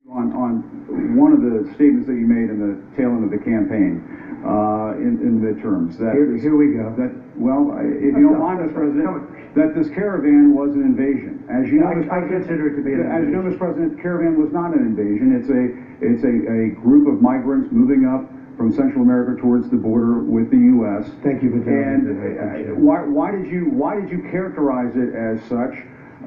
On one of the statements that you made in the tail end of the campaign, in midterms, that here we go. That if you don't mind, Mr. President, that this caravan was an invasion. As you know, I consider it to be an invasion. As you know, Mr. President, caravan was not an invasion. It's a group of migrants moving up from Central America towards the border with the U.S. Thank you for telling me. And why did you characterize it as such?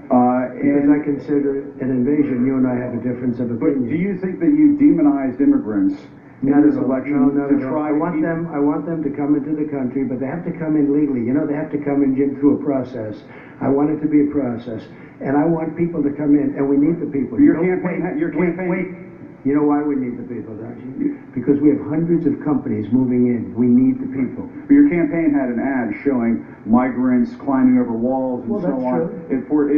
Because I consider it an invasion. You and I have a difference of opinion. But do you think that you demonized immigrants in this election to try? I want them to come into the country, but they have to come in legally. You know, they have to come in, Jim, through a process. I want it to be a process, and I want people to come in, and we need the people. Your campaign. Wait. You know why we need the people, don't you? Because we have hundreds of companies moving in. We need the people. But your campaign had an ad showing migrants climbing over walls and so on.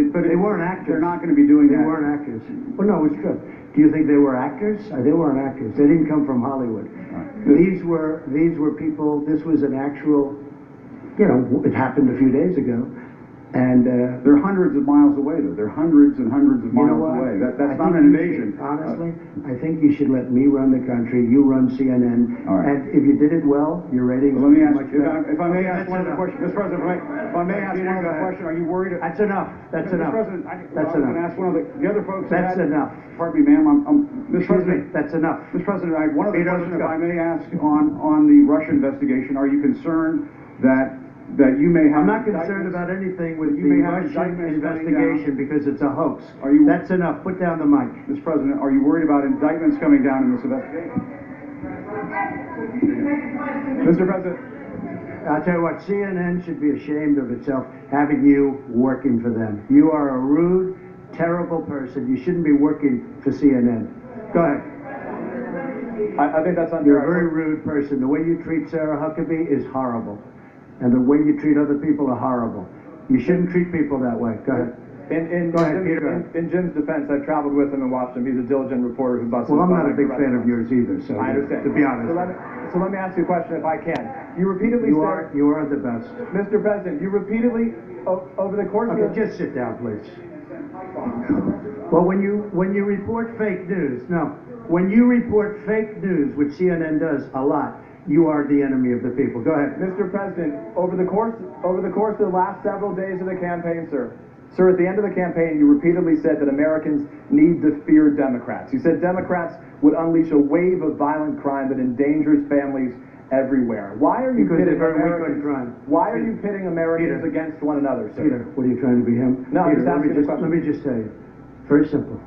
But they weren't actors. They're not going to be doing that. They weren't actors. Well, no, it's true. Do you think they were actors? They weren't actors. They didn't come from Hollywood. These were people. This was an actual. You know, it happened a few days ago. And they're hundreds of miles away, though. They're hundreds and hundreds of miles away. That's not an invasion. Honestly, I think you should let me run the country. You run CNN. All right. And if you did it well, your ratings let me ask, much better. if I may ask one other question, Mr. President, if I may ask one other question, are you worried? That's enough. That's enough. Mr. President, that's enough. I'm going to ask one of the other folks. That's enough. Pardon me, ma'am. Mr. President, that's enough. Mr. President, I have one other question, if I may ask, on the Russia investigation. Are you concerned that you may have? I'm not concerned about anything with the Russian investigation because it's a hoax. That's enough. Put down the mic. Mr. President, are you worried about indictments coming down in this investigation? Mr. President. I'll tell you what, CNN should be ashamed of itself having you working for them. You are a rude, terrible person. You shouldn't be working for CNN. Go ahead. I think that's unfair. You're a very rude person. The way you treat Sarah Huckabee is horrible. And the way you treat other people are horrible. You shouldn't treat people that way. Go ahead. In Jim's defense, I've traveled with him and watched him. He's a diligent reporter who busts. Well, I'm not a big fan of yours either, so I understand. To be honest. So let me ask you a question, if I can. You repeatedly said you are the best, Mr. President. You repeatedly over the course of just sit down, please. Well, when you report fake news, when you report fake news, which CNN does a lot, you are the enemy of the people. Go ahead. Mr. President, over the course of the last several days of the campaign, sir, at the end of the campaign, you repeatedly said that Americans need to fear Democrats. You said Democrats would unleash a wave of violent crime that endangers families everywhere. Why are you pitting Americans? Why are you pitting Americans against one another, sir? Peter, what are you trying to be him? No, Peter, I'm just asking a question. Let me just tell you, very simple.